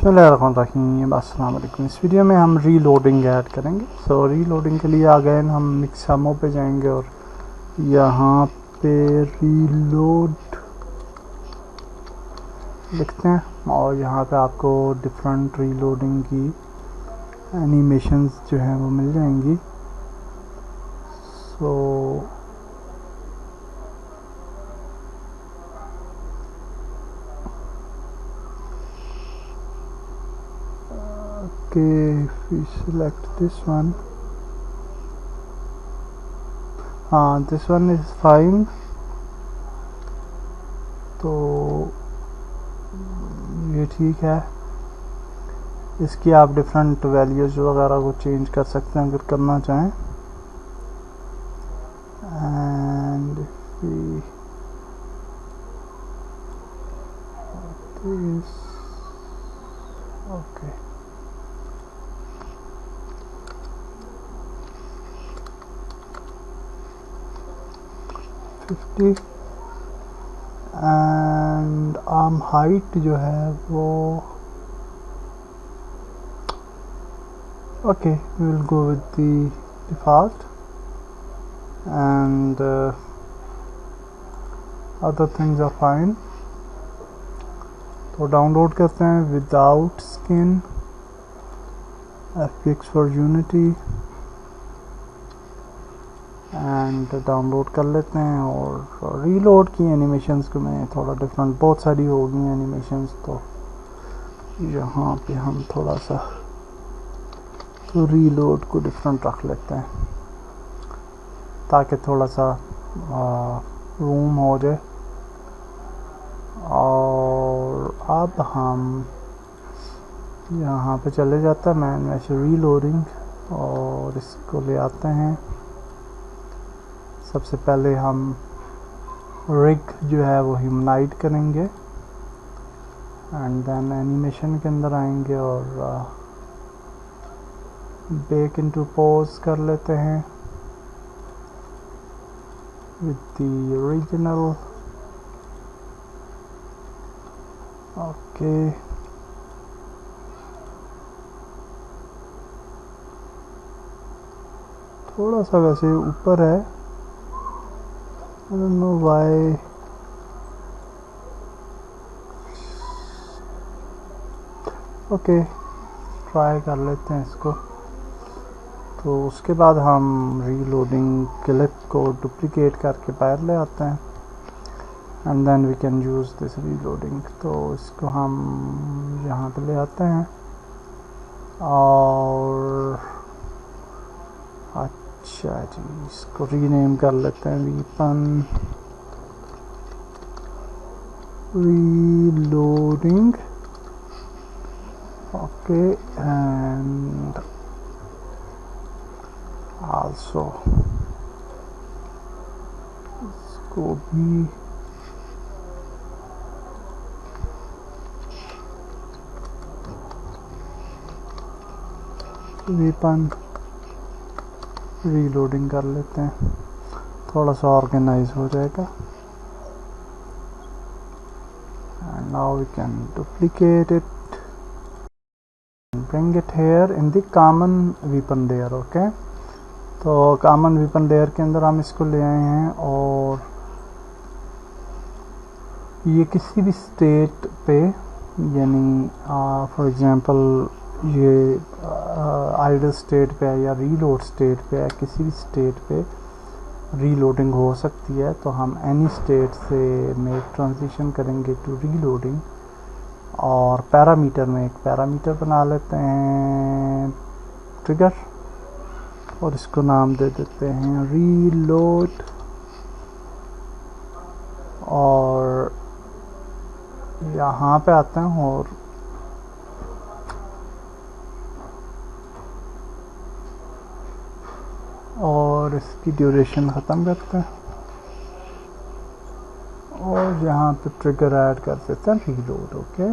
बिस्मिल्लाहिर्रहमानिर्रहीम। अस्सलाम वालेकुम। इस वीडियो में हम रीलोडिंग ऐड करेंगे। रीलोडिंग के लिए अगेन हम मिक्समो पे जाएंगे और यहाँ पे रीलोड लिखते हैं और यहाँ पे आपको डिफरेंट रीलोडिंग की एनिमेशंस जो है वो मिल जाएंगी। Okay, if we select this one, this one is fine। तो ये ठीक है। इसकी आप डिफरेंट वैल्यूज वगैरह को चेंज कर सकते हैं अगर करना चाहें। And okay, and arm height जो है वो okay, we will go with the default and other things are fine। तो डाउनलोड करते हैं without skin FBX for Unity and download कर लेते हैं। और रीलोड की एनिमेशंस को मैं थोड़ा डिफरेंट, बहुत सारी हो गई एनिमेशंस, तो यहाँ पे हम थोड़ा सा तो रीलोड को डिफरेंट रख लेते हैं ताकि थोड़ा सा रूम हो जाए। और अब हम यहाँ पे चले जाते हैं मैन मैश रीलोडिंग और इसको ले आते हैं। सबसे पहले हम रिग जो है वो ह्यूमनाइड करेंगे एंड देन एनिमेशन के अंदर आएंगे और बेक इनटू पोज कर लेते हैं विद द ओरिजिनल। ओके, थोड़ा सा वैसे ऊपर है, I don't know why. Okay, try कर लेते हैं इसको। तो उसके बाद हम रीलोडिंग क्लिप को डुप्लिकेट करके बाहर ले आते हैं and then we can use this reloading. तो इसको हम यहाँ पे ले आते हैं और अच्छा जी, इसको रीनेम कर लेते हैं weapon reloading. Okay, and also इसको भी वेपन रीलोडिंग कर लेते हैं, थोड़ा सा ऑर्गेनाइज हो जाएगा। And now we can duplicate it, bring it here in the common weapon layer. Okay, तो कॉमन वेपन लेयर के अंदर हम इसको ले आए हैं और ये किसी भी स्टेट पे, यानी फॉर एग्जांपल ये आइडल स्टेट पे है या रीलोड स्टेट पे है, किसी भी स्टेट पे रीलोडिंग हो सकती है। तो हम एनी स्टेट से मेक ट्रांजिशन करेंगे टू रीलोडिंग और पैरामीटर में एक पैरामीटर बना लेते हैं ट्रिगर और इसको नाम दे देते हैं रीलोड। और यहाँ पे आते हैं और इसकी ड्यूरेशन ख़त्म करते हैं और यहाँ पे ट्रिगर ऐड कर देते हैं reload. Okay,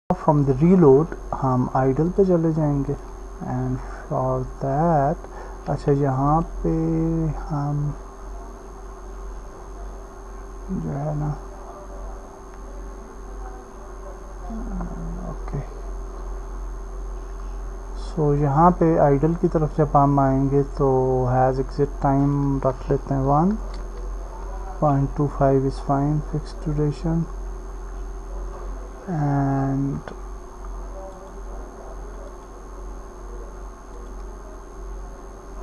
from the reload हम आइडल पे चले जाएंगे एंड फॉर दैट अच्छा यहाँ पे हम जो है ना ओके। सो यहाँ पे आइडल की तरफ जब हम आएंगे तो हैज़ एग्जिट टाइम रख लेते हैं 1.25 is fine, fix duration and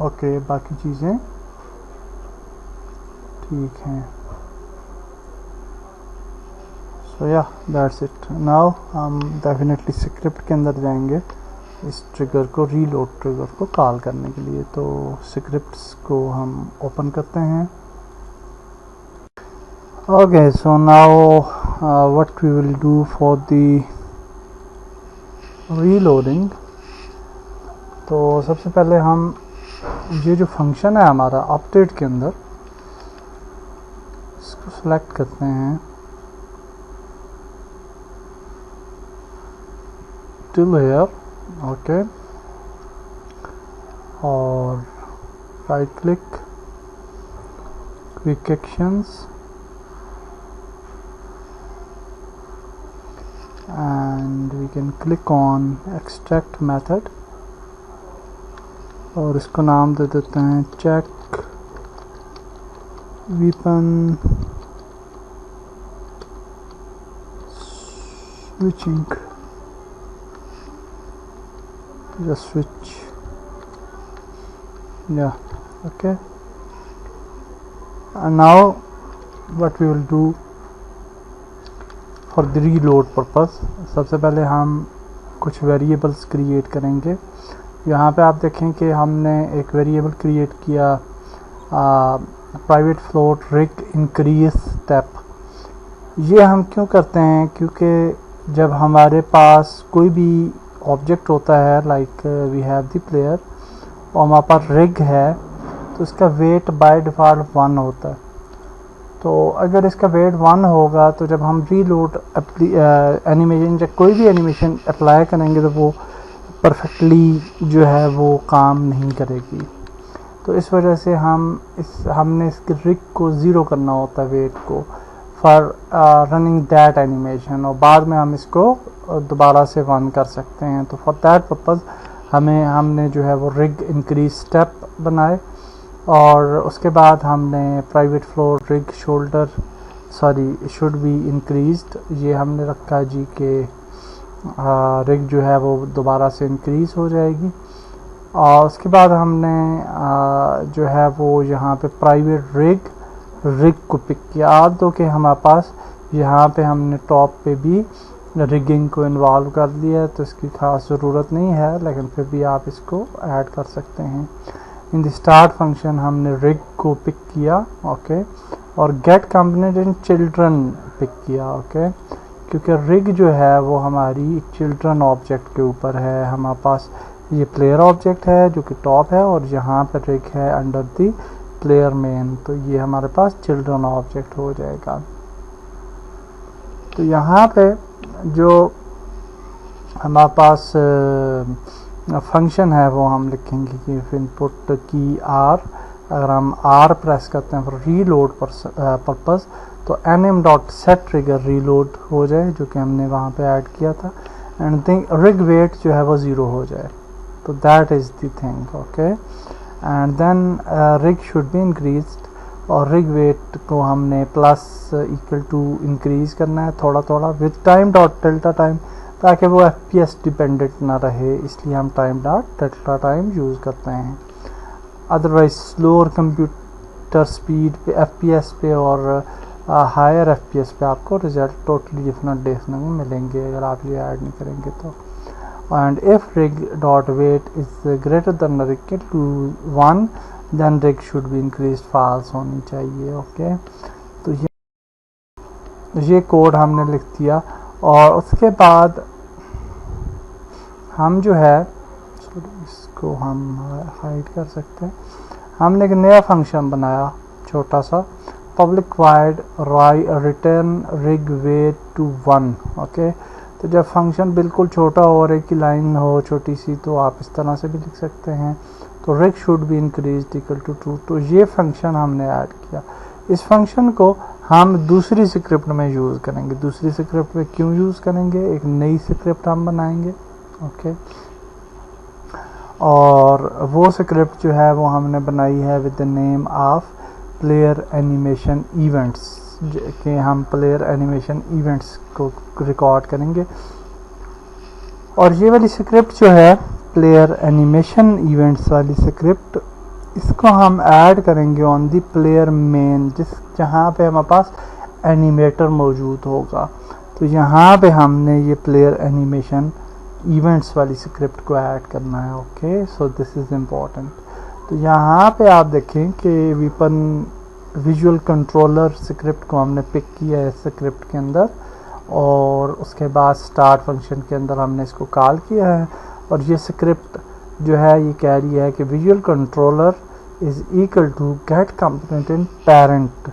okay, बाकी चीज़ें ठीक हैं। सो या दैट्स इट। नाउ हम डेफिनेटली स्क्रिप्ट के अंदर जाएंगे इस ट्रिगर को, रीलोड ट्रिगर को कॉल करने के लिए। तो स्क्रिप्ट्स को हम ओपन करते हैं। Okay, so now what we will do for the reloading. तो सबसे पहले हम ये जो फंक्शन है हमारा अपडेट के अंदर, इसको सेलेक्ट करते हैं टिल हियर, ओके, और right click, quick actions and we can click on extract method और इसको नाम दे देते हैं check weapon switching, just switch, yeah, okay. And now what we will do for the reload purpose, सबसे पहले हम कुछ वेरिएबल्स क्रिएट करेंगे। यहाँ पे आप देखें कि हमने एक वेरिएबल क्रिएट किया private float rig increase step. ये हम क्यों करते हैं, क्योंकि जब हमारे पास कोई भी ऑब्जेक्ट होता है like we have the player और हमारे पास रिग है तो इसका वेट बाय डिफ़ॉल्ट 1 होता है। तो अगर इसका वेट 1 होगा तो जब हम रीलोड एनिमेशन या कोई भी एनिमेशन अप्लाई करेंगे तो वो परफेक्टली जो है वो काम नहीं करेगी। तो इस वजह से हमने इसके रिग को 0 करना होता है, वेट को, फॉर रनिंग दैट एनिमेशन, और बाद में हम इसको दोबारा से 1 कर सकते हैं। तो फॉर दैट पर्पज़ हमने जो है वो रिग इंक्रीज स्टेप बनाए और उसके बाद हमने private floor rig shoulder should be increased, ये हमने रखा जी के रिग जो है वो दोबारा से इंक्रीज़ हो जाएगी। और उसके बाद हमने जो है वो यहाँ पे प्राइवेट रिग को पिक किया। आप दो कि हमारे पास यहाँ पे हमने टॉप पे भी रिगिंग को इन्वॉल्व कर दिया है तो इसकी खास ज़रूरत नहीं है, लेकिन फिर भी आप इसको ऐड कर सकते हैं। इन द स्टार्ट फंक्शन हमने रिग को पिक किया, ओके, और get component in children pick किया, ओके, क्योंकि रिग जो है वो हमारी चिल्ड्रन ऑब्जेक्ट के ऊपर है। हमारे पास ये प्लेयर ऑब्जेक्ट है जो कि टॉप है और यहाँ पर रिग है अंडर द प्लेयर मेन, तो ये हमारे पास चिल्ड्रन ऑब्जेक्ट हो जाएगा। तो यहाँ पे जो हमारे पास फंक्शन है वो हम लिखेंगे कि इनपुट की आर, अगर हम आर प्रेस करते हैं फॉर रीलोड पर्पस तो nm.set ट्रिगर रीलोड हो जाए जो कि हमने वहाँ पे ऐड किया था, एंड थिंक रिग वेट जो है वो 0 हो जाए। तो that is the thing, okay, and then rig should be increased और रिग वेट को हमने प्लस इक्वल टू इंक्रीज करना है थोड़ा थोड़ा with time dot delta time, ताकि वो FPS डिपेंडेंट ना रहे, इसलिए हम time dot delta time use करते हैं। अदरवाइज स्लोअर कंप्यूटर स्पीड पे FPS पे और हायर FPS पे आपको रिजल्ट टोटली डिफरेंट देखने को मिलेंगे अगर आप ये ऐड नहीं करेंगे तो। And if rig dot weight is greater than और equal to 1 then rig should be increase, false होनी चाहिए, ओके। तो ये कोड हमने लिख दिया और उसके बाद हम जो है इसको हम हाइड कर सकते हैं। हमने एक नया फंक्शन बनाया छोटा सा, public void return rig weight to 1, okay. तो जब फंक्शन बिल्कुल छोटा हो और एक ही लाइन हो छोटी सी तो आप इस तरह से भी लिख सकते हैं। तो rig should be increase equal to 2, तो ये फंक्शन हमने ऐड किया। इस फंक्शन को हम दूसरी स्क्रिप्ट में यूज़ करेंगे। दूसरी स्क्रिप्ट में क्यों यूज़ करेंगे, एक नई स्क्रिप्ट हम बनाएंगे। ओके, और वो स्क्रिप्ट जो है वो हमने बनाई है with the name of player animation events, कि हम प्लेयर एनिमेशन इवेंट्स को रिकॉर्ड करेंगे। और ये वाली स्क्रिप्ट जो है प्लेयर एनिमेशन इवेंट्स वाली स्क्रिप्ट, इसको हम ऐड करेंगे ऑन दी प्लेयर मेन, जहाँ पे हमारे पास एनिमेटर मौजूद होगा। तो यहाँ पे हमने ये प्लेयर एनिमेशन इवेंट्स वाली स्क्रिप्ट को ऐड करना है। Okay, so this is important. तो यहाँ पे आप देखें कि वीपन विजुअल कंट्रोलर स्क्रिप्ट को हमने पिक किया है स्क्रिप्ट के अंदर, और उसके बाद स्टार्ट फंक्शन के अंदर हमने इसको कॉल किया है। और ये स्क्रिप्ट जो है ये कह रही है कि visual controller is equal to get component in parent,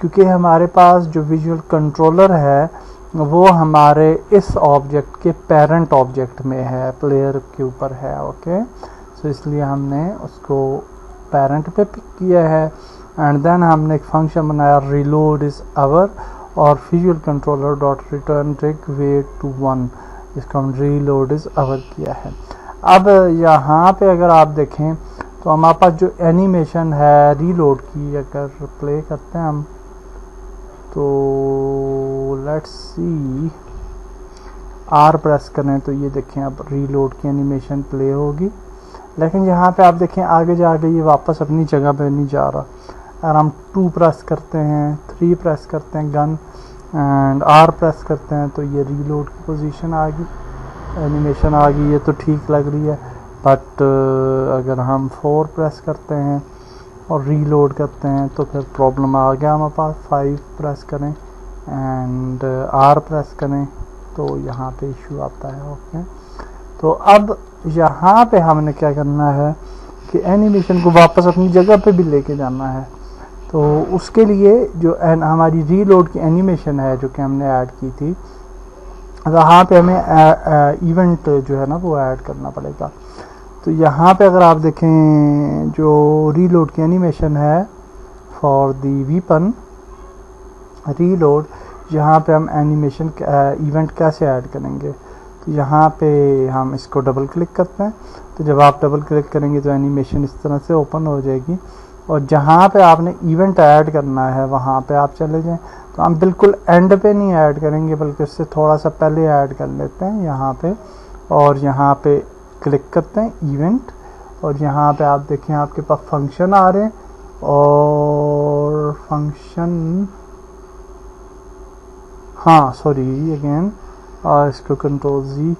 क्योंकि हमारे पास जो विजुअल कंट्रोलर है वो हमारे इस ऑब्जेक्ट के पेरेंट ऑब्जेक्ट में है, प्लेयर के ऊपर है। ओके, सो इसलिए हमने उसको पेरेंट पे पिक किया है। एंड देन हमने एक फंक्शन बनाया रीलोड इज़ आवर, और visual controller dot return take weight to 1, इसको हम रीलोड इज़ आवर किया है। अब यहाँ पे अगर आप देखें तो हमारे पास जो एनिमेशन है रीलोड की, अगर प्ले करते हैं हम तो लेट्स सी, आर प्रेस करें तो ये देखें अब रीलोड की एनिमेशन प्ले होगी। लेकिन यहाँ पे आप देखें आगे जाके ये वापस अपनी जगह पे नहीं जा रहा। अगर हम 2 प्रेस करते हैं, 3 प्रेस करते हैं गन, एंड आर प्रेस करते हैं तो ये रीलोड की पोजीशन आ गई, एनिमेशन आ गई, ये तो ठीक लग रही है। बट अगर हम 4 प्रेस करते हैं और रीलोड करते हैं तो फिर प्रॉब्लम आ गया हमारे पास। 5 प्रेस करें एंड आर प्रेस करें तो यहाँ पे इशू आता है। ओके, तो अब यहाँ पे हमने क्या करना है कि एनिमेशन को वापस अपनी जगह पे भी लेके जाना है। तो उसके लिए जो हमारी रीलोड की एनिमेशन है जो कि हमने ऐड की थी, वहाँ पे हमें इवेंट जो है ना वो ऐड करना पड़ेगा। तो यहाँ पे अगर आप देखें जो रीलोड की एनिमेशन है फॉर दी वीपन रीलोड, यहाँ पे हम एनिमेशन इवेंट कैसे ऐड करेंगे, तो यहाँ पे हम इसको डबल क्लिक करते हैं। तो जब आप डबल क्लिक करेंगे तो एनिमेशन इस तरह से ओपन हो जाएगी, और जहाँ पे आपने इवेंट ऐड करना है वहाँ पे आप चले जाएं। तो हम बिल्कुल एंड पे नहीं ऐड करेंगे बल्कि उससे थोड़ा सा पहले ऐड कर लेते हैं यहाँ पे, और यहाँ पे क्लिक करते हैं इवेंट, और यहाँ पे आप देखें आपके पास फंक्शन आ रहे हैं, और फंक्शन हाँ सॉरी अगेन, और इसको कंट्रोल जी,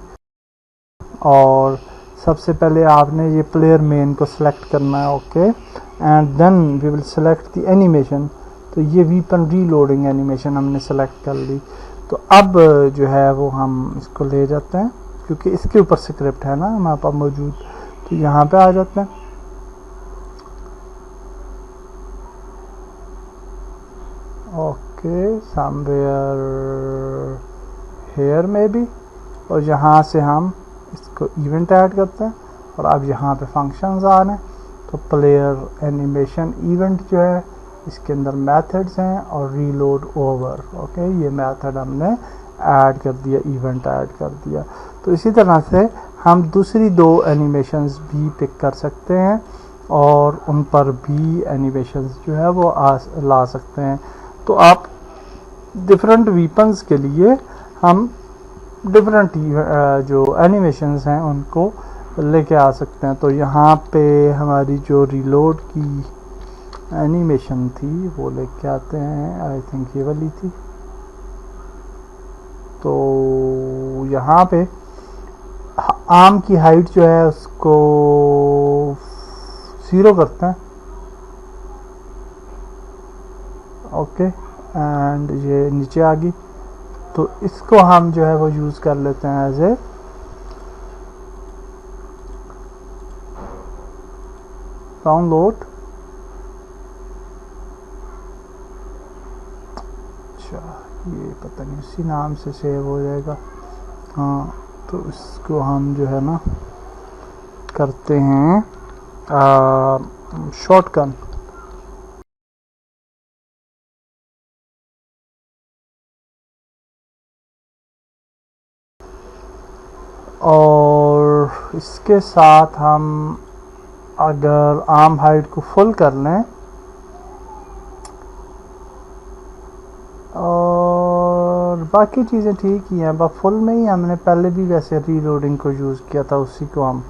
और सबसे पहले आपने ये प्लेयर मेन को सिलेक्ट करना है। Okay, and then we will select the animation. तो ये वीपन रीलोडिंग एनिमेशन हमने सेलेक्ट कर ली। तो अब जो है वो हम इसको ले जाते हैं, क्योंकि इसके ऊपर स्क्रिप्ट है ना हमारे पास मौजूद। तो यहाँ पे आ जाते हैं, ओके समवेयर हेयर में भी, और यहाँ से हम इसको इवेंट ऐड करते हैं। और अब यहाँ पे फंक्शंस आ रहे हैं, तो प्लेयर एनिमेशन इवेंट जो है इसके अंदर मेथड्स हैं और रीलोड ओवर। ओके, ये मेथड हमने ऐड कर दिया, इवेंट ऐड कर दिया। तो इसी तरह से हम दूसरी 2 एनिमेशंस भी पिक कर सकते हैं और उन पर भी एनिमेशंस जो है वो ला सकते हैं। तो आप डिफरेंट वीपन्स के लिए हम डिफरेंट जो एनिमेशंस हैं उनको लेके आ सकते हैं। तो यहाँ पे हमारी जो रीलोड की एनिमेशन थी वो लेके आते हैं, आई थिंक ये वाली थी। तो यहाँ पे आर्म की हाइट जो है उसको 0 करते हैं। ओके, एंड ये नीचे आ गई। तो इसको हम जो है वो यूज़ कर लेते हैं एज ए डाउनलोड। अच्छा, ये पता नहीं उसी नाम से सेव हो जाएगा। हाँ, तो इसको हम जो है ना करते हैं शॉटगन। और इसके साथ हम अगर आर्म हाइट को फुल कर लें और बाकी चीज़ें ठीक ही हैं, बस फुल में ही हमने पहले भी वैसे रीलोडिंग को यूज़ किया था, उसी को हम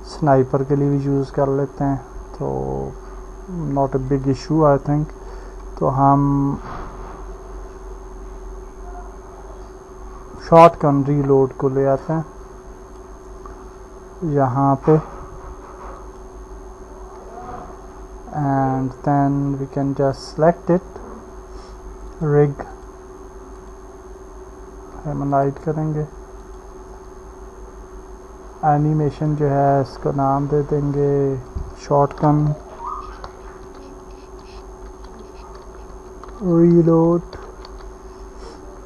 स्नाइपर के लिए भी यूज़ कर लेते हैं, तो not a big issue I think. तो हम शॉटगन रीलोड को ले आते हैं यहाँ पे and then we can just select it, rig हम लाइट करेंगे, एनिमेशन जो है इसको नाम दे देंगे शॉटगन रीलोड।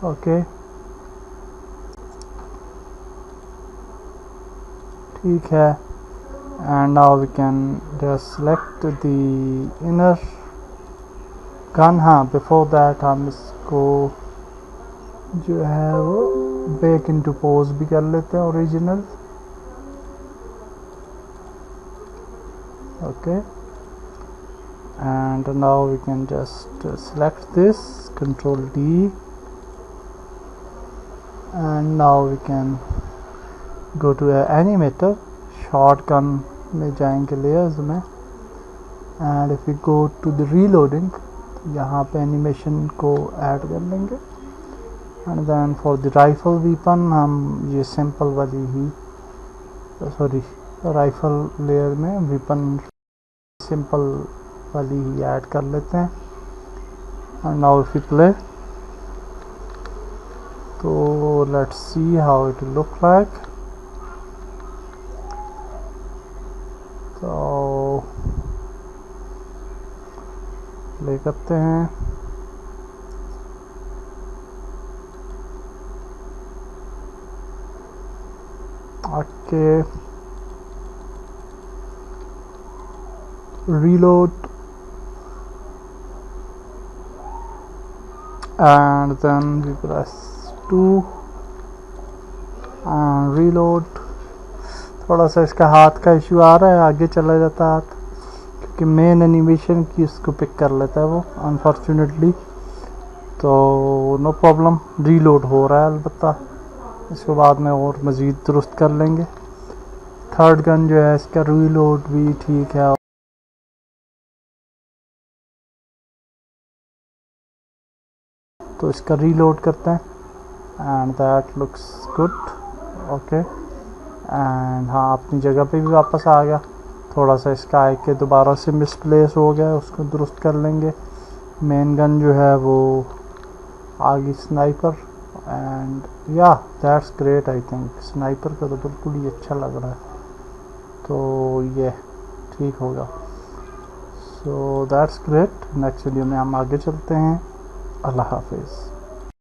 ओके ठीक है, and now we can just select the inner gun. हाँ बिफोर दैट हम इसको जो है वो बैक इनटू पोज भी कर लेते हैं original. Okay and now we can just select this, control D, and now we can go to animator, shotgun में जाएंगे लेयर्स में, and if we go to the reloading यहाँ पे एनिमेशन को ऐड कर लेंगे, and then for the rifle weapon हम ये सिंपल वाली ही सॉरी राइफल लेयर में वीपन सिंपल वाली ही ऐड कर लेते हैं। And now if you play तो let's see how it look like. तो प्ले करते हैं, okay reload and then we press 2 and reload। थोड़ा सा इसका हाथ का इशू आ रहा है, आगे चला जाता है हाथ, क्योंकि मेन एनिमेशन की इसको पिक कर लेता है वो अनफॉर्चुनेटली। तो नो प्रॉब्लम, रीलोड हो रहा है, अलबत्ता इसको बाद में और मज़ीद दुरुस्त कर लेंगे। थर्ड गन जो है इसका रीलोड भी ठीक है, तो इसका रीलोड करते हैं and that looks good. Okay and हाँ अपनी जगह पे भी वापस आ गया, थोड़ा सा इसका आई के दोबारा से मिसप्लेस हो गया, उसको दुरुस्त कर लेंगे। मेन गन जो है वो आगे स्नाइपर, एंड या that's great, I think sniper का तो बिल्कुल ही अच्छा लग रहा है, तो ये ठीक होगा। So that's great, next video में हम आगे चलते हैं। अल्लाह हाफिज़।